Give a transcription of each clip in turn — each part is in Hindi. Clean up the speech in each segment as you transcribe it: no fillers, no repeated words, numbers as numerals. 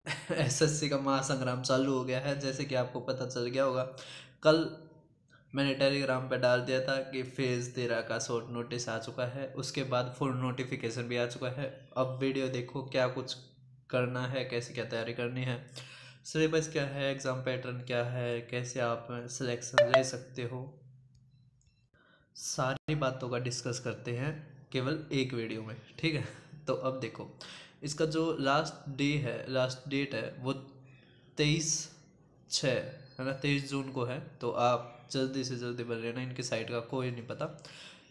एसएससी का महासंग्राम चालू हो गया है, जैसे कि आपको पता चल गया होगा। कल मैंने टेलीग्राम पे डाल दिया था कि फेज़ 13 का शॉर्ट नोटिस आ चुका है, उसके बाद फुल नोटिफिकेशन भी आ चुका है। अब वीडियो देखो क्या कुछ करना है, कैसे क्या तैयारी करनी है, सिलेबस क्या है, एग्ज़ाम पैटर्न क्या है, कैसे आप सिलेक्शन ले सकते हो, सारी बातों का डिस्कस करते हैं केवल एक वीडियो में, ठीक है। तो अब देखो, इसका जो लास्ट डेट है वो 23/6 है ना, 23 जून को है। तो आप जल्दी से जल्दी भर लेना, इनकी साइट का कोई नहीं पता।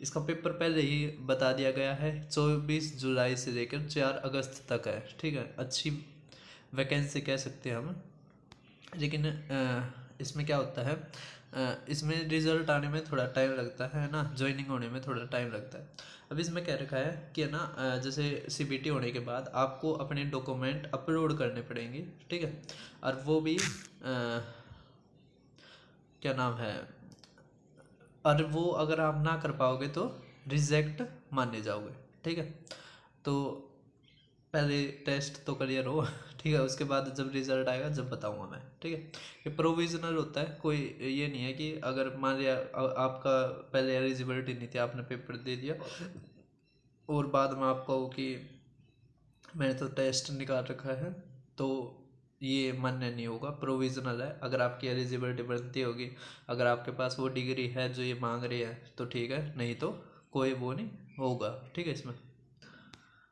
इसका पेपर पहले ही बता दिया गया है, 24 जुलाई से लेकर 4 अगस्त तक है, ठीक है। अच्छी वैकेंसी कह सकते हैं हम, लेकिन इसमें क्या होता है, इसमें रिजल्ट आने में थोड़ा टाइम लगता है ना, ज्वाइनिंग होने में थोड़ा टाइम लगता है। अब इसमें क्या रखा है कि है ना, जैसे सीबीटी होने के बाद आपको अपने डॉक्यूमेंट अपलोड करने पड़ेंगे, ठीक है। और वो भी क्या नाम है, और वो अगर आप ना कर पाओगे तो रिजेक्ट माने जाओगे, ठीक है। तो पहले टेस्ट तो क्लियर हो ठीक है, उसके बाद जब रिजल्ट आएगा जब बताऊंगा मैं, ठीक है। ये प्रोविजनल होता है, कोई ये नहीं है कि अगर मान लिया आपका पहले एलिजिबिलिटी नहीं थी, आपने पेपर दे दिया और बाद में आप कहो कि मैंने तो टेस्ट निकाल रखा है, तो ये मान्य नहीं होगा, प्रोविजनल है। अगर आपकी एलिजिबिलिटी बनती होगी, अगर आपके पास वो डिग्री है जो ये मांग रही है तो ठीक है, नहीं तो कोई वो नहीं होगा, ठीक है। इसमें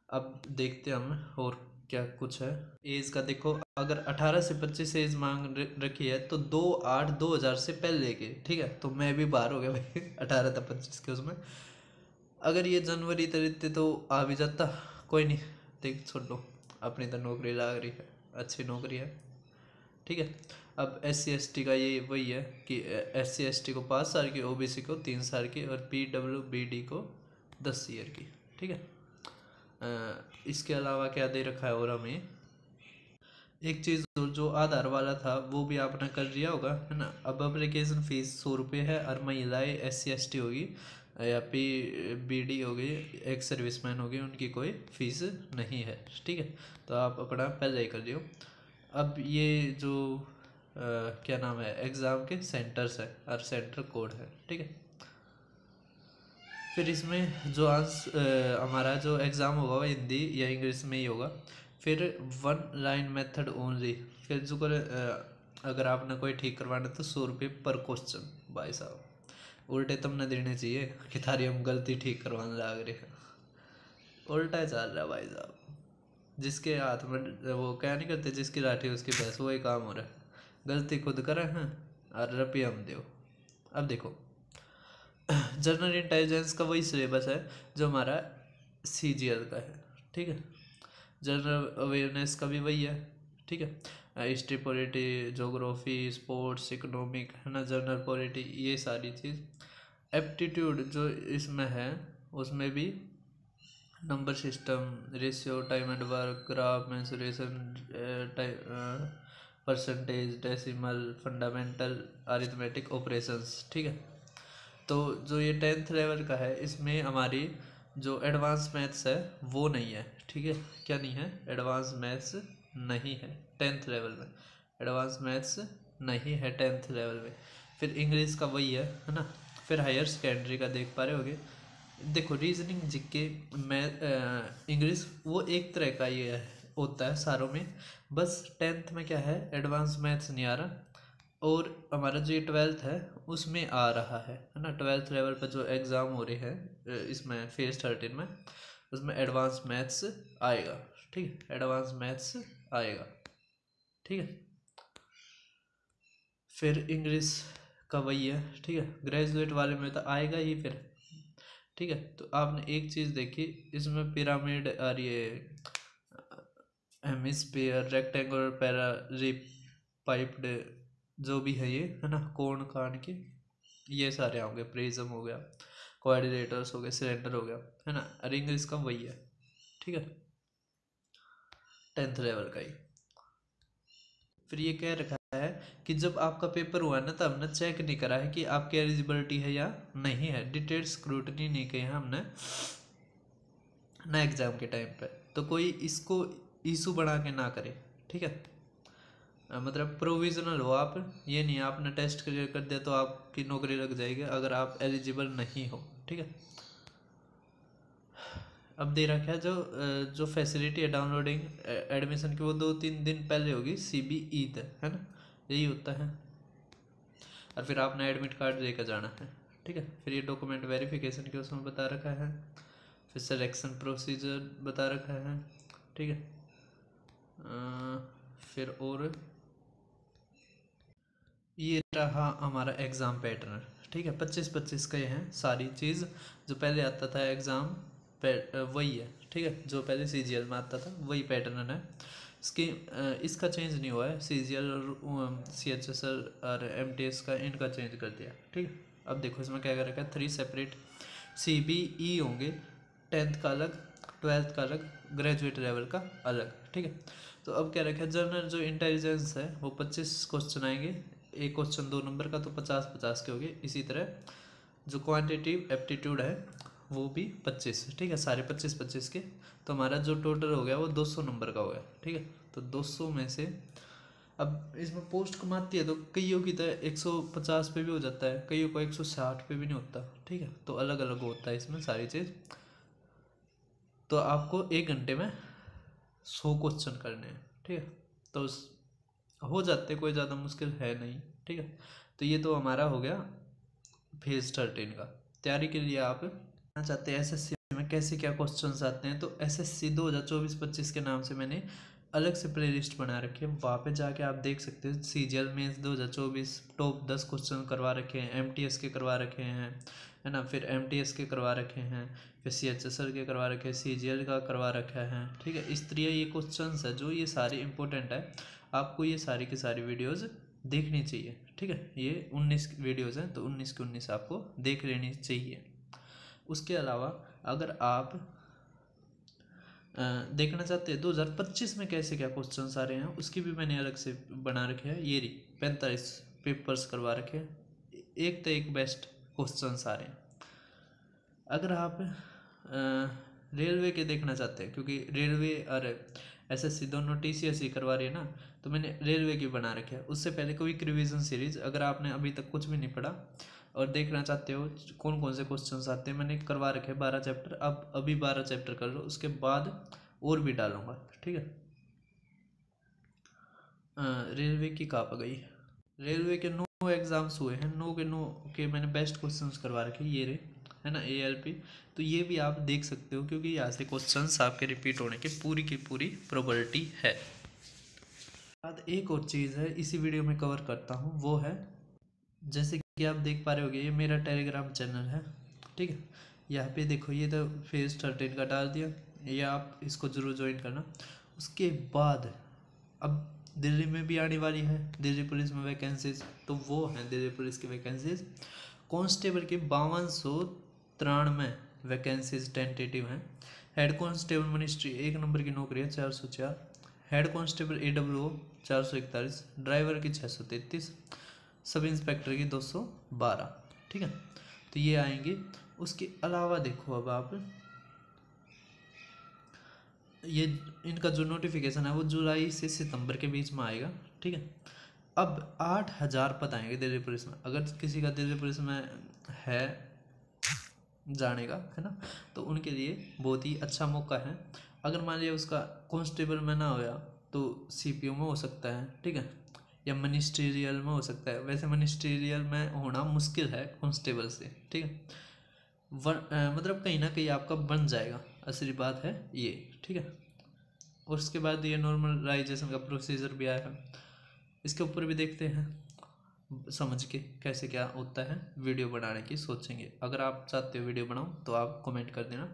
अब देखते हैं हम और क्या कुछ है। एज का देखो, अगर 18 से 25 एज मांग रखी है तो 2/8/2000 से पहले के, ठीक है। तो मैं भी बाहर हो गया भाई 18 तक 25 के उसमें। अगर ये जनवरी तरीते तो आ भी जाता, कोई नहीं, देख छोड़ दो, अपनी तो नौकरी लग रही है, अच्छी नौकरी है, ठीक है। अब SC ST का ये वही है कि SC ST को 5 साल की, OBC को 3 साल की और PWBD को 10 ईयर की, ठीक है। इसके अलावा क्या दे रखा है, और हमें एक चीज़ जो आधार वाला था वो भी आपने कर दिया होगा, है ना। अब एप्लीकेशन फ़ीस 100 रुपये है, और महिलाएं SC ST होगी या PBD होगी, एक सर्विसमैन होगी, उनकी कोई फीस नहीं है, ठीक है। तो आप अपना पहले ही कर दियो। अब ये जो क्या नाम है, एग्ज़ाम के सेंटर्स है और सेंटर कोड है, ठीक है। फिर इसमें जो हमारा जो एग्ज़ाम होगा वो हिंदी या इंग्लिश में ही होगा। फिर 1 लाइन मेथड ओनली, फिर जो अगर आपने कोई ठीक करवाना तो 100 रुपये पर क्वेश्चन। भाई साहब उल्टे तुमने देने चाहिए कि थारी हम गलती ठीक करवाने लग रहे हैं, उल्टा चल रहा है भाई साहब। जिसके हाथ में वो क्या नहीं करते, जिसकी लाठी उसकी भैंस, वही काम हो रहा है। गलती खुद करें हैं और रुपये हम दो। अब देखो, जनरल इंटेलिजेंस का वही सिलेबस है जो हमारा CGL का है, ठीक है। जनरल अवेयरनेस का भी वही है, ठीक है। History, polity, geography, sports, economic, है ना, जनरल पॉलिटी, ये सारी चीज़। एप्टीट्यूड जो इसमें है उसमें भी number system, ratio, time and work, graph, mensuration, percentage, decimal, fundamental arithmetic operations, ठीक है। तो जो ये 10th लेवल का है, इसमें हमारी जो एडवांस मैथ्स है वो नहीं है, ठीक है। क्या नहीं है, एडवांस मैथ्स नहीं है 10th लेवल में, एडवांस मैथ्स नहीं है 10th लेवल में। फिर इंग्लिश का वही है ना। फिर हायर सेकेंडरी का देख पा रहे होगे, देखो रीजनिंग, जीके, मैथ, इंग्लिश वो एक तरह का ये होता है सारों में। बस 10th में क्या है, एडवांस मैथ्स नहीं आ रहा, और हमारा जो ये 12th है उसमें आ रहा है ना। 12th लेवल पर जो एग्ज़ाम हो रहे हैं इसमें फेज 13 में, उसमें एडवांस मैथ्स आएगा, ठीक है, एडवांस मैथ्स आएगा, ठीक है। फिर इंग्लिश का वही है, ठीक है, ग्रेजुएट वाले में तो आएगा ही फिर, ठीक है। तो आपने एक चीज़ देखी, इसमें पिरामिड और ये हेमिस्फीयर, रेक्टेंगुलर, पैरा, पाइप्ड, जो भी है ये, है ना, कोण कान के, ये सारे हो गए, प्रिज्म हो गया, क्वाड्रिलेटर्स हो गए, सिलेंडर हो गया, है ना। और इंग्लिश का वही है, ठीक है, 10th लेवल का ही। फिर ये कह रखा है कि जब आपका पेपर हुआ ना, तब हमने चेक नहीं करा है कि आपकी एलिजिबिलिटी है या नहीं है, डिटेल स्क्रूटनी नहीं की है हमने ना एग्ज़ाम के टाइम पे। तो कोई इसको इशू बना के ना करे, ठीक है। मतलब प्रोविजनल हो आप, ये नहीं आपने टेस्ट क्लियर कर दिया तो आपकी नौकरी लग जाएगी अगर आप एलिजिबल नहीं हो, ठीक है। अब दे रखा है जो फैसिलिटी है डाउनलोडिंग एडमिशन की वो 2-3 दिन पहले होगी CBE तक, है ना, यही होता है। और फिर आपने एडमिट कार्ड लेकर जाना है, ठीक है। फिर ये डॉक्यूमेंट वेरिफिकेशन के उसमें बता रखा है, फिर सिलेक्शन प्रोसीजर बता रखा है, ठीक है। फिर और ये रहा हमारा एग्ज़ाम पैटर्न, ठीक है। 25-25 का ये हैं सारी चीज़, जो पहले आता था एग्ज़ाम वही है, ठीक है। जो पहले CGL में आता था वही पैटर्न है इसकी, इसका चेंज नहीं हुआ है। CGL और CHSL और MTS का इनका चेंज कर दिया, ठीक है। अब देखो इसमें क्या कर रखा है, 3 सेपरेट CBE होंगे, 10th का अलग, 12th का अलग, ग्रेजुएट लेवल का अलग, ठीक है। तो अब क्या रखा है, जनरल जो इंटेलिजेंस है वो 25 क्वेश्चन आएंगे, एक क्वेश्चन 2 नंबर का, तो 50-50 के हो गए। इसी तरह जो क्वांटिटेटिव एप्टीट्यूड है वो भी 25, ठीक है, सारे 25-25 के। तो हमारा जो टोटल हो गया वो 200 नंबर का हो गया, ठीक है। तो 200 में से अब इसमें पोस्ट कमाती है तो कईयों की तो 150 पे भी हो जाता है, कईयों को 160 पे भी नहीं होता, ठीक है। तो अलग अलग होता है इसमें सारी चीज़। तो आपको 1 घंटे में 100 क्वेश्चन करने हैं, ठीक है। तो हो जाते, कोई ज़्यादा मुश्किल है नहीं, ठीक है। तो ये तो हमारा हो गया फेज 13 का। तैयारी के लिए आप जानना चाहते हैं SSC में कैसे क्या क्वेश्चंस आते हैं, तो SSC 2024-25 के नाम से मैंने अलग से प्ले लिस्ट बना रखी है, वहाँ पे जाके आप देख सकते हो। CGL मेंस 2024 टॉप 10 क्वेश्चन करवा रखे हैं, MTS के करवा रखे हैं, है ना, फिर MTS के करवा रखे हैं, फिर CHSL के करवा रखे हैं, CGL का करवा रखा है, ठीक है। इस तरह ये क्वेश्चंस है जो ये सारे इंपॉर्टेंट है, आपको ये सारी की सारी वीडियोज़ देखनी चाहिए, ठीक है। ये 19 वीडियोज़ हैं तो 19 की 19 आपको देख लेनी चाहिए। उसके अलावा अगर आप देखना चाहते हैं 2025 में कैसे क्या क्वेश्चंस आ रहे हैं, उसकी भी मैंने अलग से बना रखे हैं। ये 45 पेपर्स करवा रखे हैं, एक तो एक बेस्ट क्वेश्चंस आ रहे हैं। अगर आप रेलवे के देखना चाहते हैं, क्योंकि रेलवे और SSC दोनों TCS ही करवा रही है ना, तो मैंने रेलवे की बना रखे है। उससे पहले क्विक रिवीजन सीरीज, अगर आपने अभी तक कुछ भी नहीं पढ़ा और देखना चाहते हो कौन कौन से क्वेश्चंस आते हैं, मैंने करवा रखे हैं 12 चैप्टर। अब अभी 12 चैप्टर कर लो, उसके बाद और भी डालूंगा, ठीक है। रेलवे की कहाँ पर गई, रेलवे के 9 एग्जाम्स हुए हैं, 9 के 9 के मैंने बेस्ट क्वेश्चंस करवा रखे, ये रे, है ना, ALP। तो ये भी आप देख सकते हो, क्योंकि यहाँ से क्वेश्चंस आपके रिपीट होने की पूरी प्रोबेबिलिटी है। बाद एक और चीज़ है इसी वीडियो में कवर करता हूँ, वो है जैसे कि आप देख पा रहे होगे, ये मेरा टेलीग्राम चैनल है, ठीक है। यहाँ पे देखो ये तो फेज 13 का डाल दिया, ये आप इसको जरूर ज्वाइन करना। उसके बाद अब दिल्ली में भी आने वाली है, दिल्ली पुलिस में वैकेंसीज, तो वो हैं दिल्ली पुलिस की वैकेंसीज। कांस्टेबल के 5293 वैकेंसीज टेंटेटिव हैं। हेड कांस्टेबल मिनिस्ट्री 1 नंबर की नौकरी है 404, हेड कांस्टेबल AWO 441, ड्राइवर की 633, सब इंस्पेक्टर की 212, ठीक है। तो ये आएंगे। उसके अलावा देखो अब आप ये इनका जो नोटिफिकेशन है वो जुलाई से सितंबर के बीच में आएगा, ठीक है। अब 8000 पद आएंगे दिल्ली पुलिस में। अगर किसी का दिल्ली पुलिस में है जाने का, है ना, तो उनके लिए बहुत ही अच्छा मौका है। अगर मान लिया उसका कांस्टेबल में ना होया तो CPO में हो सकता है, ठीक है, या मिनिस्ट्रियल में हो सकता है। वैसे मिनिस्ट्रियल में होना मुश्किल है कांस्टेबल से, ठीक है। मतलब कहीं ना कहीं आपका बन जाएगा, असली बात है ये, ठीक है। और उसके बाद ये नॉर्मलाइजेशन का प्रोसीजर भी आया है, इसके ऊपर भी देखते हैं समझ के कैसे क्या होता है। वीडियो बनाने की सोचेंगे, अगर आप चाहते हो वीडियो बनाओ तो आप कमेंट कर देना।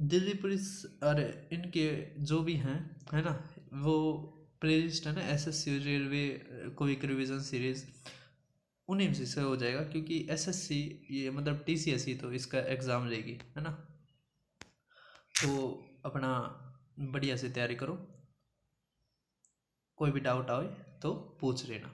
दिल्ली पुलिस और इनके जो भी हैं, है ना, वो प्लेलिस्ट है ना, SSC railway quick revision series, उन्हीं में से हो जाएगा, क्योंकि SSC ये मतलब TCS ही तो इसका एग्ज़ाम लेगी, है ना। तो अपना बढ़िया से तैयारी करो, कोई भी डाउट आए तो पूछ लेना।